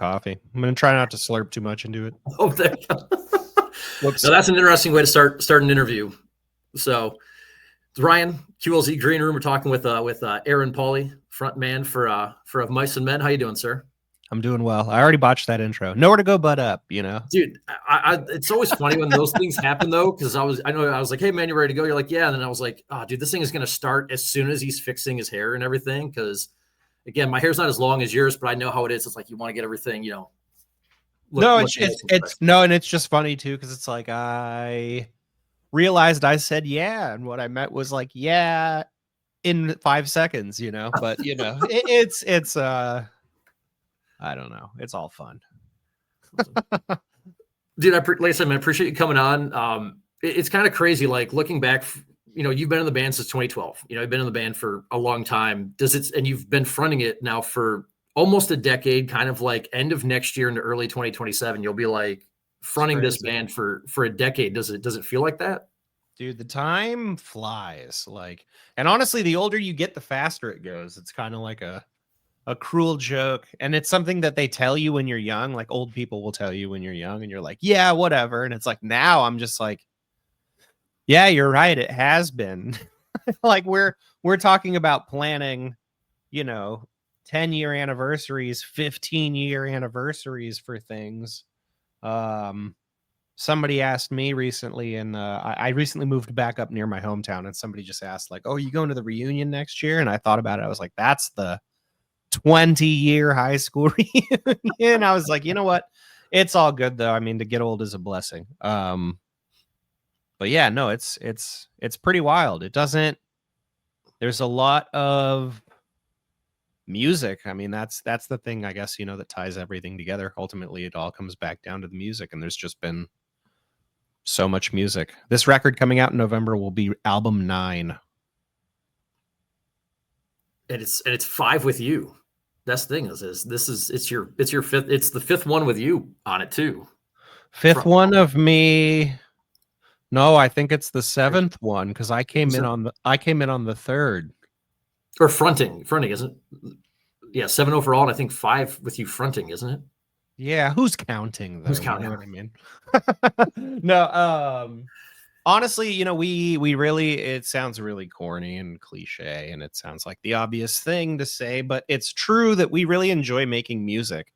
coffee. I'm going to try not to slurp too much into it. Oh, there you go. Whoops. Now that's an interesting way to start an interview. So, Ryan, QLZ Green Room. We're talking with Aaron Pauley, front man for Of Mice and Men. How you doing, sir? I'm doing well. I already botched that intro. Nowhere to go but up, you know? Dude, it's always funny when those things happen, though, because I was like, hey, man, you ready to go? You're like, yeah. And then I was like, oh, dude, this thing is going to start as soon as he's fixing his hair and everything. Because, again, my hair's not as long as yours, but I know how it is. It's like you want to get everything, you know. And it's just funny, too, because it's like I realized I said yeah. And what I meant was like, yeah, in 5 seconds, you know? But, you know, it's I don't know. It's all fun. Dude, like I said, man, I appreciate you coming on. It's kind of crazy, like looking back, you know, you've been in the band since 2012. You know, you've been in the band for a long time. And you've been fronting it now for almost a decade, kind of like end of next year into early 2027. You'll be like fronting this band for a decade. Does it feel like that? Dude, the time flies. Like, and honestly, the older you get, the faster it goes. It's kind of like a cruel joke, and it's something that they tell you when you're young. Like old people will tell you when you're young, and you're like, yeah, whatever. And it's like now I'm just like, yeah, you're right, it has been. Like we're talking about planning, you know, 10-year anniversaries, 15-year anniversaries for things. Somebody asked me recently, and I recently moved back up near my hometown, and somebody just asked like, oh, you going to the reunion next year? And I thought about it. I was like, that's the 20-year high school reunion. I was like, you know what? It's all good though. I mean, to get old is a blessing. But yeah, no, it's pretty wild. There's a lot of music. I mean, that's the thing, I guess, you know, that ties everything together. Ultimately, it all comes back down to the music, and there's just been so much music. This record coming out in November will be album 9. And it's 5 with you. That's the thing it's your fifth. It's the 5th one with you on it too. 5th one of me. No, I think it's the 7th one because I came in on the 3rd. Or fronting, isn't it? Yeah, 7 overall, and I think 5 with you fronting, isn't it? Yeah, who's counting though? Who's counting? You know what I mean? No, honestly, you know, we really, it sounds really corny and cliche, and it sounds like the obvious thing to say, but it's true that we really enjoy making music,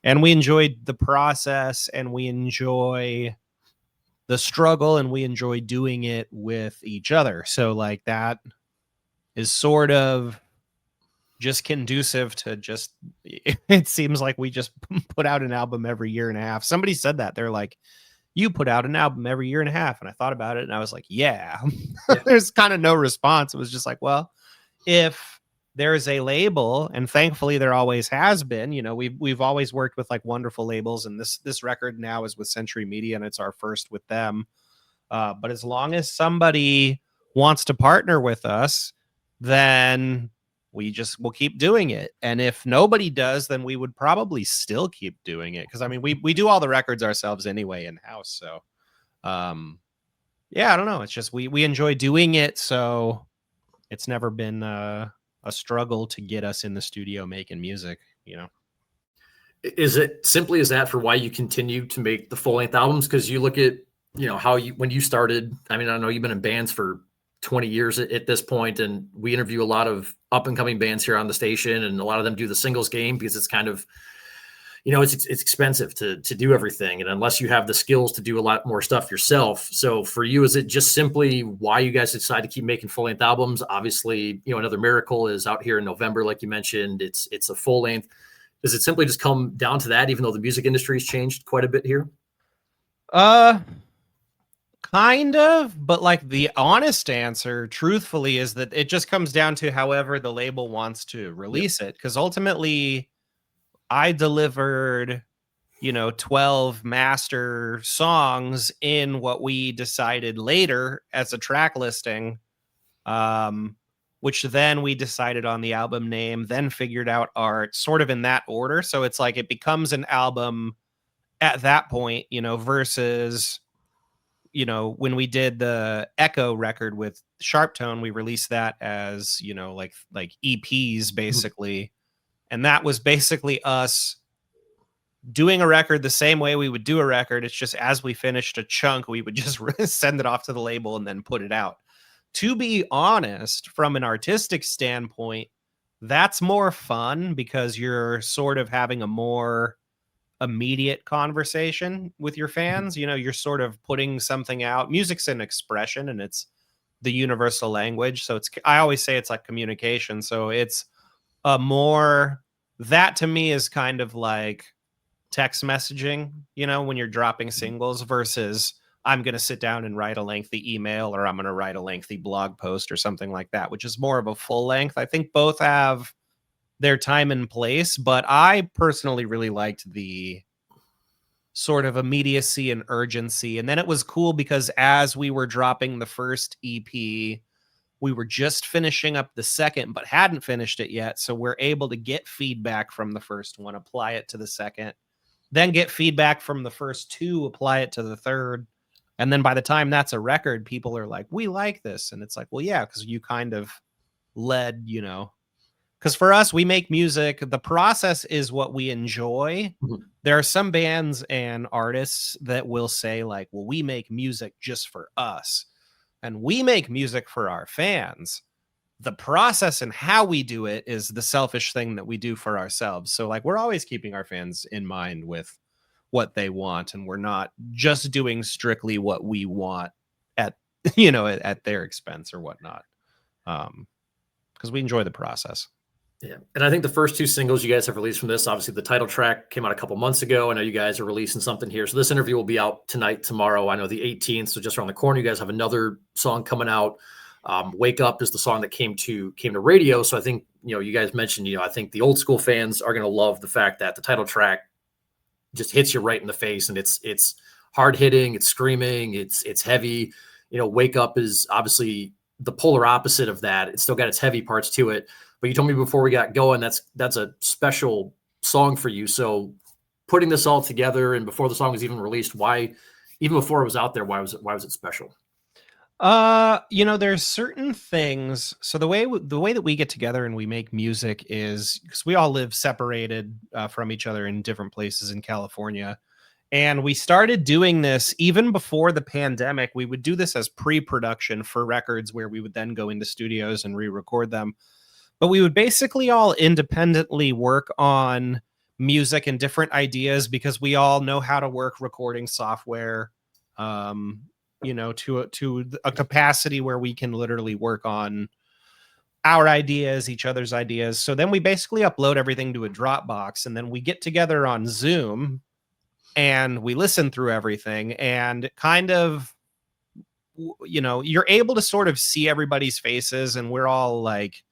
and we enjoy the process, and we enjoy the struggle, and we enjoy doing it with each other. So like that is sort of just conducive to just, it seems like we just put out an album every year and a half. Somebody said that. They're like, you put out an album every year and a half. And I thought about it, and I was like, yeah. There's kind of no response. It was just like, well, if there's a label, and thankfully there always has been, you know, we've always worked with like wonderful labels, and this record now is with Century Media, and it's our first with them. But as long as somebody wants to partner with us, then we'll keep doing it. And if nobody does, then we would probably still keep doing it. Cause I mean, we do all the records ourselves anyway in-house. So, yeah, I don't know. It's just, we enjoy doing it. So it's never been a struggle to get us in the studio making music, you know? Is it simply as that for why you continue to make the full-length albums? Cause you look at, you know, when you started, I mean, I know you've been in bands for 20 years at this point, and we interview a lot of up and coming bands here on the station, and a lot of them do the singles game because it's kind of, you know, it's expensive to do everything, and unless you have the skills to do a lot more stuff yourself. So for you, is it just simply why you guys decide to keep making full length albums? Obviously, you know, Another Miracle is out here in November, like you mentioned. It's a full length. Does it simply just come down to that, even though the music industry has changed quite a bit here? Kind of, but like the honest answer, truthfully, is that it just comes down to however the label wants to release it. Because ultimately, I delivered, you know, 12 master songs in what we decided later as a track listing, which then we decided on the album name, then figured out art, sort of in that order. So it's like it becomes an album at that point, you know, versus, you know, when we did the Echo record with Sharp Tone, we released that as, you know, like EPs basically. And that was basically us doing a record the same way we would do a record. It's just as we finished a chunk, we would just send it off to the label and then put it out. To be honest, from an artistic standpoint, that's more fun because you're sort of having a more immediate conversation with your fans. You know, you're sort of putting something out. Music's an expression and it's the universal language. So I always say it's like communication. So it's a more, that to me is kind of like text messaging, you know, when you're dropping singles versus I'm going to sit down and write a lengthy email or I'm going to write a lengthy blog post or something like that, which is more of a full length. I think both have their time and place, but I personally really liked the sort of immediacy and urgency. And then it was cool because as we were dropping the first EP, we were just finishing up the second, but hadn't finished it yet. So we're able to get feedback from the first one, apply it to the second, then get feedback from the first two, apply it to the third. And then by the time that's a record, people are like, we like this. And it's like, well, yeah, because you kind of led, you know, because for us, we make music. The process is what we enjoy. Mhm. There are some bands and artists that will say like, well, we make music just for us and we make music for our fans. The process and how we do it is the selfish thing that we do for ourselves. So like, we're always keeping our fans in mind with what they want. And we're not just doing strictly what we want at, you know, at their expense or whatnot. Because we enjoy the process. Yeah. And I think the first two singles you guys have released from this, obviously the title track came out a couple months ago. I know you guys are releasing something here. So this interview will be out tonight, tomorrow. I know the 18th. So just around the corner, you guys have another song coming out. Wake Up is the song that came to radio. So I think, you know, you guys mentioned, you know, I think the old school fans are going to love the fact that the title track just hits you right in the face and it's hard hitting, it's screaming, it's heavy. You know, Wake Up is obviously the polar opposite of that. It's still got its heavy parts to it. But you told me before we got going, that's a special song for you. So putting this all together and before the song was even released, why, even before it was out there, why was it special? You know, there's certain things. So the way that we get together and we make music is because we all live separated from each other in different places in California. And we started doing this even before the pandemic. We would do this as pre-production for records where we would then go into studios and re-record them. But we would basically all independently work on music and different ideas because we all know how to work recording software, you know, to a capacity where we can literally work on our ideas, each other's ideas. So then we basically upload everything to a Dropbox and then we get together on Zoom and we listen through everything and kind of, you know, you're able to sort of see everybody's faces and we're all like,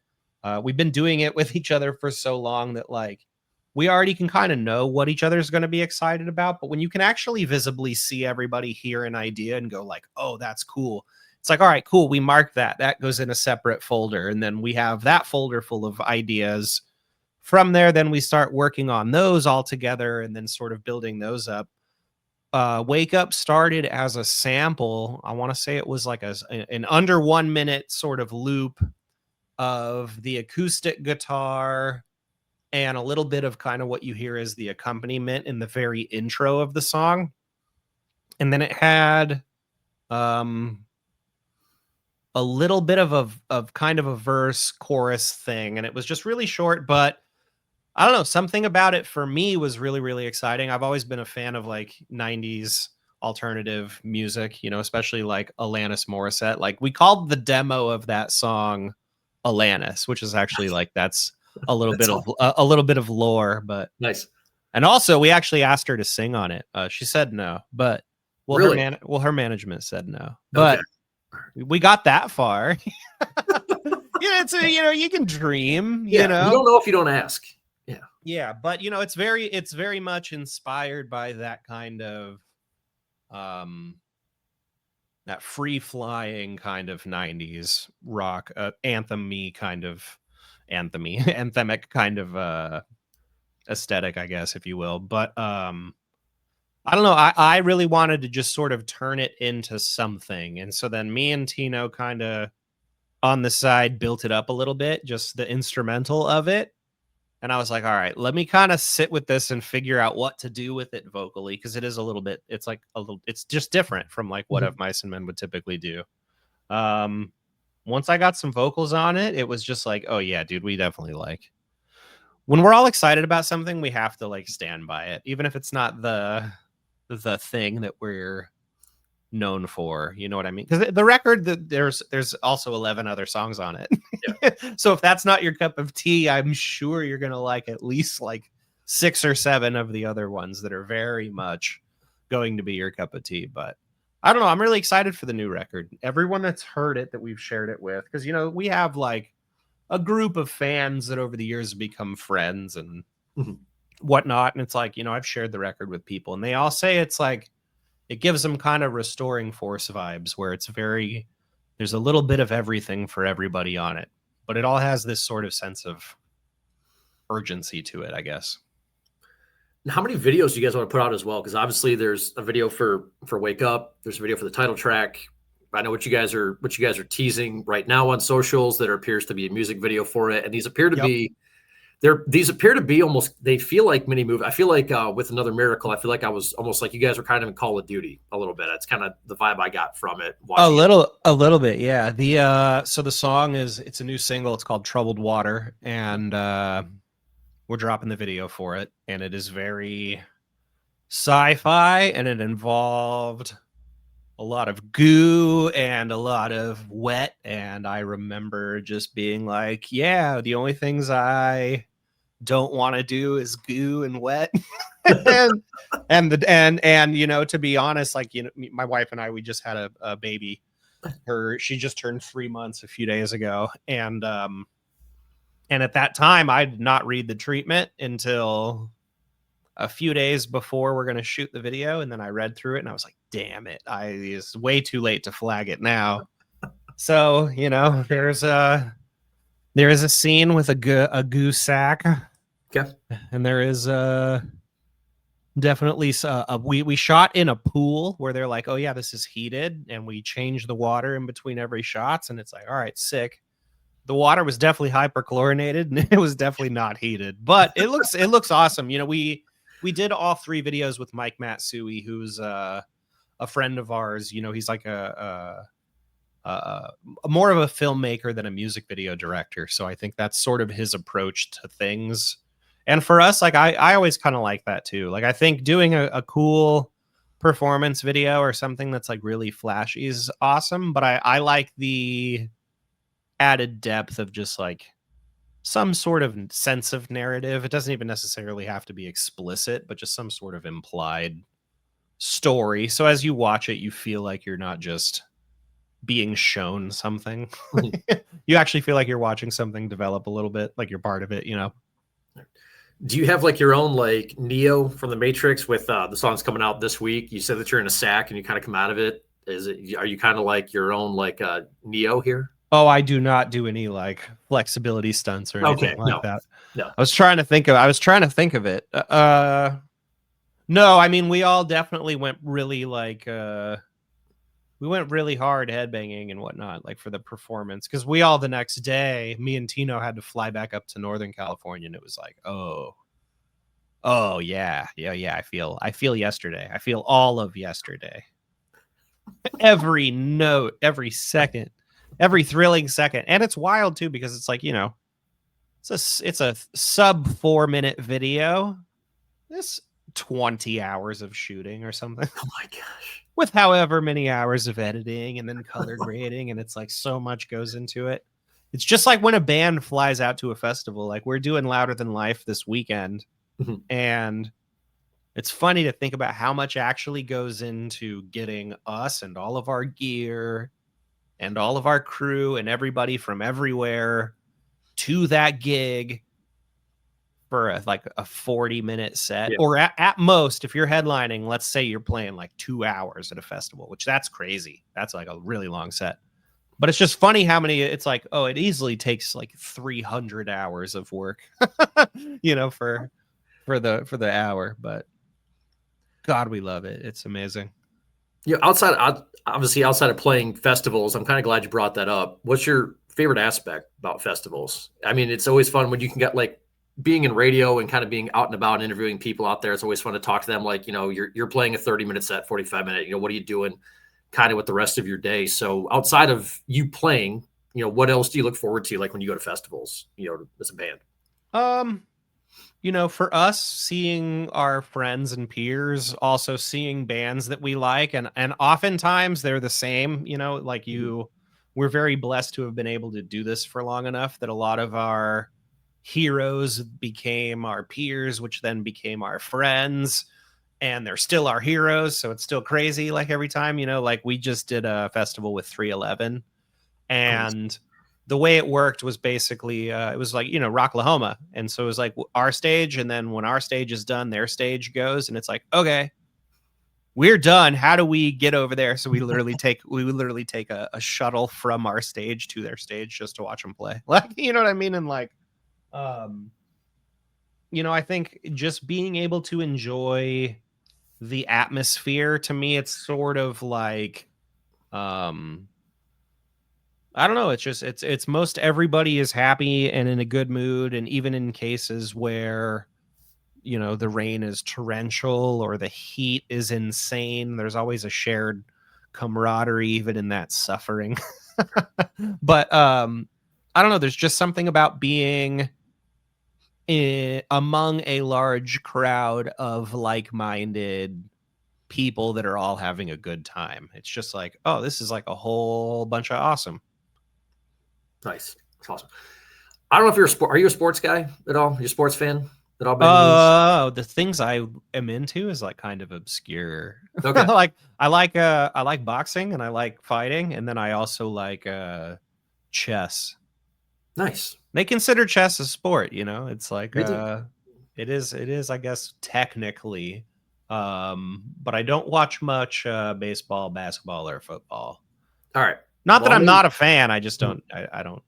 we've been doing it with each other for so long that like we already can kind of know what each other's going to be excited about. But when you can actually visibly see everybody hear an idea and go like, oh, that's cool. It's like, all right, cool. We mark that. That goes in a separate folder. And then we have that folder full of ideas. From there, then we start working on those all together and then sort of building those up. Wake Up started as a sample. I want to say it was like an under 1 minute sort of loop of the acoustic guitar and a little bit of kind of what you hear as the accompaniment in the very intro of the song. And then it had a little bit of kind of a verse chorus thing. And it was just really short, but I don't know, something about it for me was really, really exciting. I've always been a fan of like 90s alternative music, you know, especially like Alanis Morissette. Like we called the demo of that song Alanis, which is actually like that's a little bit of a little bit of lore, but Nice. And also we actually asked her to sing on it. She said no, but Really? her management said no, but we got that far. Yeah, it's you know, you can dream. Yeah, you know, you don't know if you don't ask. Yeah, yeah, but you know, it's very much inspired by that kind of that free flying kind of 90s rock anthem-y kind of anthemic kind of aesthetic, I guess, if you will. But I don't know, I really wanted to just sort of turn it into something. And so then me and Tino kind of on the side built it up a little bit, just the instrumental of it. And I was like, all right, let me kind of sit with this and figure out what to do with it vocally, because it is a little bit, it's like a little, it's just different from like what Of Mice and Men would typically do. Once I got some vocals on it, it was just like, oh yeah, dude, we definitely like, when we're all excited about something, we have to like stand by it, even if it's not the thing that we're known for. You know what I mean? Because the record, there's also 11 other songs on it. Yeah. So if that's not your cup of tea, I'm sure you're gonna like at least like 6 or 7 of the other ones that are very much going to be your cup of tea. But I don't know. I'm really excited for the new record. Everyone that's heard it, that we've shared it with, because we have like a group of fans that over the years have become friends and whatnot. And it's like, I've shared the record with people and they all say it's like, it gives them kind of Restoring Force vibes, where there's a little bit of everything for everybody on it, but it all has this sort of sense of urgency to it, I guess. How many videos do you guys want to put out as well? Because obviously there's a video for Wake Up. There's a video for the title track. I know what you guys are teasing right now on socials. That appears to be a music video for it, and these appear to be almost. They feel like mini movie. I feel like with Another Miracle, I feel like I was almost like you guys were kind of in Call of Duty a little bit. That's kind of the vibe I got from it. A little bit, yeah. So the song it's a new single. It's called Troubled Water, and we're dropping the video for it, and it is very sci-fi, and it involved a lot of goo and a lot of wet. And I remember just being like, yeah, the only things I don't want to do is goo and wet. and to be honest, like, my wife and I, we just had a baby. She just turned 3 months a few days ago. And at that time I did not read the treatment until a few days before we're going to shoot the video. And then I read through it and I was like, damn it. It's way too late to flag it now. So, there is a scene with a goo sack. Okay. And there is definitely we shot in a pool where they're like, oh yeah, this is heated. And we change the water in between every shots. And it's like, all right, sick. The water was definitely hyperchlorinated and it was definitely not heated, but it looks awesome. We did all 3 videos with Mike Matsui, who's a friend of ours. He's like a more of a filmmaker than a music video director. So I think that's sort of his approach to things. And for us, like I always kind of like that too. Like I think doing a cool performance video or something that's like really flashy is awesome. But I like the added depth of just like some sort of sense of narrative. It doesn't even necessarily have to be explicit, but just some sort of implied story. So as you watch it, you feel like you're not just being shown something. You actually feel like you're watching something develop a little bit, like you're part of it, Do you have like your own like Neo from the Matrix with the songs coming out this week? You said that you're in a sack and you kind of come out of it. Are you kind of like your own like Neo here? Oh, I do not do any like flexibility stunts or anything that. No. I was trying to think of it. No, I mean, we all definitely went really like we went really hard headbanging and whatnot, like for the performance, because we all the next day, me and Tino had to fly back up to Northern California, and it was like, oh yeah. I feel yesterday. I feel all of yesterday. Every note, every second, every thrilling second. And it's wild too, because it's like, it's a sub 4-minute video. This 20 hours of shooting or something. Oh my gosh. With however many hours of editing and then color grading. And it's like so much goes into it. It's just like when a band flies out to a festival, like we're doing Louder Than Life this weekend. And it's funny to think about how much actually goes into getting us and all of our gear and all of our crew and everybody from everywhere to that gig for a 40-minute set. Yeah. Or at most, if you're headlining, let's say you're playing like 2 hours at a festival, which that's crazy. That's like a really long set. But it's just funny how many, it's like, oh, it easily takes like 300 hours of work, for the hour. But God, we love it. It's amazing. Yeah, outside of playing festivals, I'm kind of glad you brought that up. What's your favorite aspect about festivals? I mean, it's always fun when you can get like being in radio and kind of being out and about and interviewing people out there, it's always fun to talk to them. Like, you're playing a 30-minute set, 45-minute, what are you doing kind of with the rest of your day? So outside of you playing, what else do you look forward to? Like when you go to festivals, as a band? For us, seeing our friends and peers, also seeing bands that we like, and oftentimes they're the same, like we're very blessed to have been able to do this for long enough that a lot of our heroes became our peers, which then became our friends, and they're still our heroes. So it's still crazy. Like every time, like we just did a festival with 311, and the way it worked was basically it was like Rocklahoma, and so it was like our stage, and then when our stage is done, their stage goes, and it's like, okay, we're done, how do we get over there? So we would literally take a shuttle from our stage to their stage just to watch them play. Like, you know what I mean? And like I think just being able to enjoy the atmosphere, to me, it's sort of like I don't know. It's just it's most everybody is happy and in a good mood, and even in cases where the rain is torrential or the heat is insane, there's always a shared camaraderie even in that suffering. But I don't know. There's just something about being among a large crowd of like-minded people that are all having a good time. It's just like, oh, this is like a whole bunch of awesome. Nice. That's awesome. I don't know if are you a sports guy at all? Are you a sports fan at all? The things I am into is like kind of obscure. Okay. I like boxing and I like fighting, and then I also like chess. Nice. They consider chess a sport, It's like it is, I guess, technically. But I don't watch much baseball, basketball, or football. All right. Not that I'm not a fan. I just don't. I don't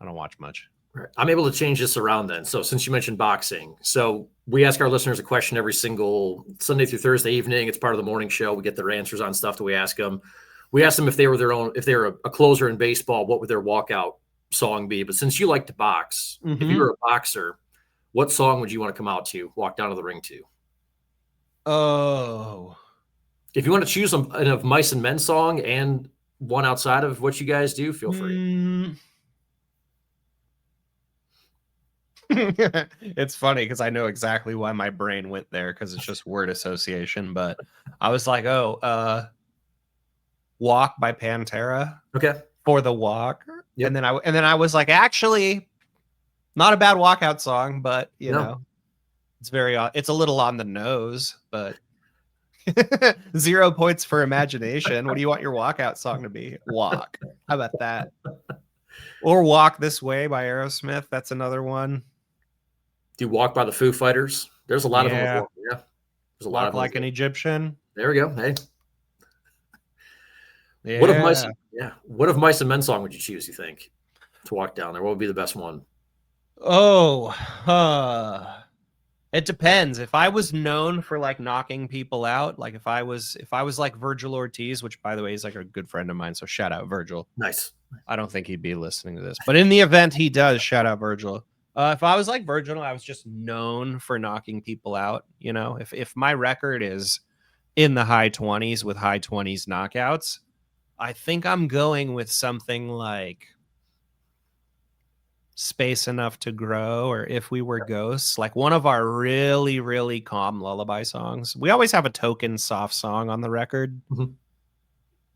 watch much. Right. I'm able to change this around then. So since you mentioned boxing, so we ask our listeners a question every single Sunday through Thursday evening. It's part of the morning show. We get their answers on stuff that we ask them. We ask them if they were a closer in baseball, what would their walkout song be? But since you like to box, if you were a boxer, what song would you want to come out to, walk down to the ring to? Oh, if you want to choose of Mice and Men song and one outside of what you guys do, feel free. It's funny because I know exactly why my brain went there, because it's just word association. But I was like, Walk by Pantera. Okay. For the walk. Yep. And then I was like, actually, not a bad walkout song, but it's it's a little on the nose, but 0 points for imagination. What do you want your walkout song to be? Walk. How about that? Or Walk This Way by Aerosmith. That's another one. Do you Walk by the Foo Fighters? There's a lot of them. Yeah. There's a lot of them. Like an Egyptian. There we go. Hey. Yeah. What of Mice and Men song would you choose, you think, to walk down there? What would be the best one? It depends. If I was known for like knocking people out, like if I was like Virgil Ortiz, which by the way is like a good friend of mine, so shout out Virgil. Nice. I don't think he'd be listening to this, but in the event he does, shout out Virgil. If I was like Virgil, I was just known for knocking people out. If my record is in the high 20s with high 20s knockouts, I think I'm going with something like Space Enough to Grow, or If We Were Ghosts, like one of our really, really calm lullaby songs. We always have a token soft song on the record. Mm-hmm.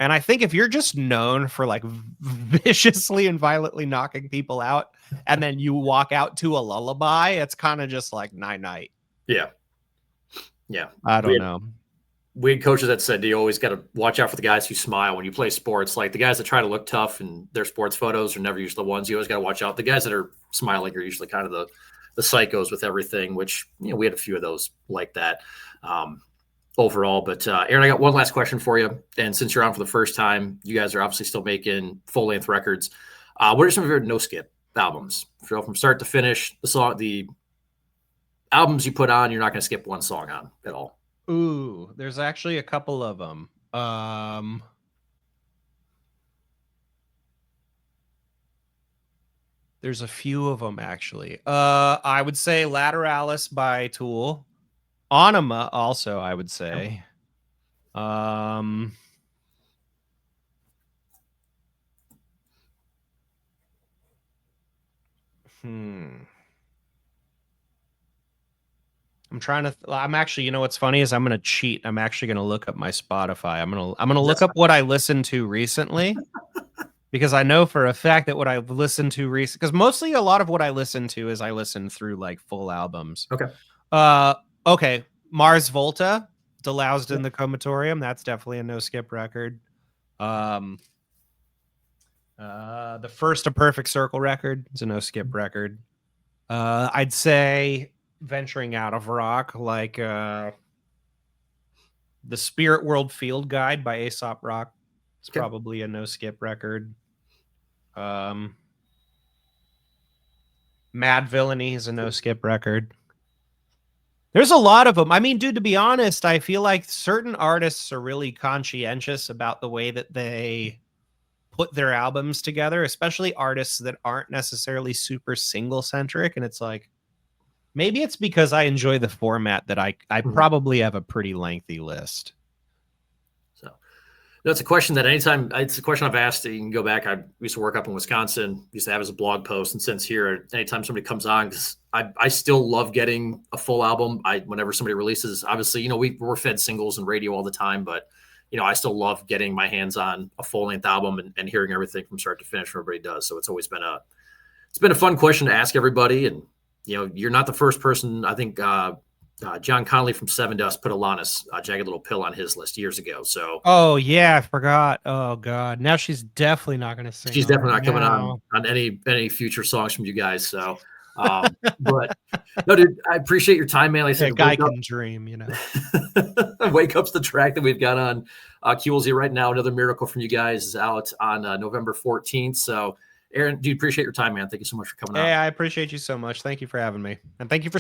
And I think if you're just known for like viciously and violently knocking people out, and then you walk out to a lullaby, it's kind of just like night. Yeah. Yeah. I don't know. We had coaches that said you always got to watch out for the guys who smile when you play sports. Like the guys that try to look tough in their sports photos are never usually the ones. You always got to watch out. The guys that are smiling are usually kind of the psychos with everything, which, we had a few of those like that overall. But Aaron, I got one last question for you. And since you're on for the first time, you guys are obviously still making full length records. What are some of your no skip albums? So from start to finish, the albums you put on, you're not going to skip one song on at all. Ooh, there's actually a couple of them. There's a few of them actually. I would say Lateralis by Tool. Anima also, I would say. I'm trying to. I'm actually. You know what's funny is I'm gonna cheat. I'm actually gonna look up my Spotify. I'm gonna look up what I listened to recently, because I know for a fact that what I've listened to recently, because mostly a lot of what I listen to is I listen through like full albums. Okay. Okay. Mars Volta, Deloused in the Comatorium. That's definitely a no skip record. The first A Perfect Circle record is a no skip record. I'd say venturing out of rock, like the Spirit World Field Guide by Aesop Rock. It's probably a no skip record. Mad Villainy is a no skip record. There's a lot of them. I mean, dude, to be honest, I feel like certain artists are really conscientious about the way that they put their albums together, especially artists that aren't necessarily super single centric. And it's like, maybe it's because I enjoy the format that I probably have a pretty lengthy list. So that's a question that anytime, it's a question I've asked. You can go back. I used to work up in Wisconsin, used to have as a blog post. And since here, anytime somebody comes on, because I still love getting a full album. Whenever somebody releases, obviously, you know, we're fed singles and radio all the time, but you know, I still love getting my hands on a full length album and hearing everything from start to finish. Everybody does. So it's always been a fun question to ask everybody. And, you know, you're not the first person. I think John Connolly from Seven Dust put Alanis, Jagged Little Pill on his list years ago. So, oh yeah, I forgot. Oh God, now she's definitely not going to sing. She's definitely not coming on any future songs from you guys. So, but no, dude, I appreciate your time, man. Like I said, a guy can dream, you know. Wake Up's the track that we've got on QLZ right now. Another Miracle from you guys is out on November 14th. So, Aaron, dude, appreciate your time, man. Thank you so much for coming on. Yeah, I appreciate you so much. Thank you for having me, and thank you for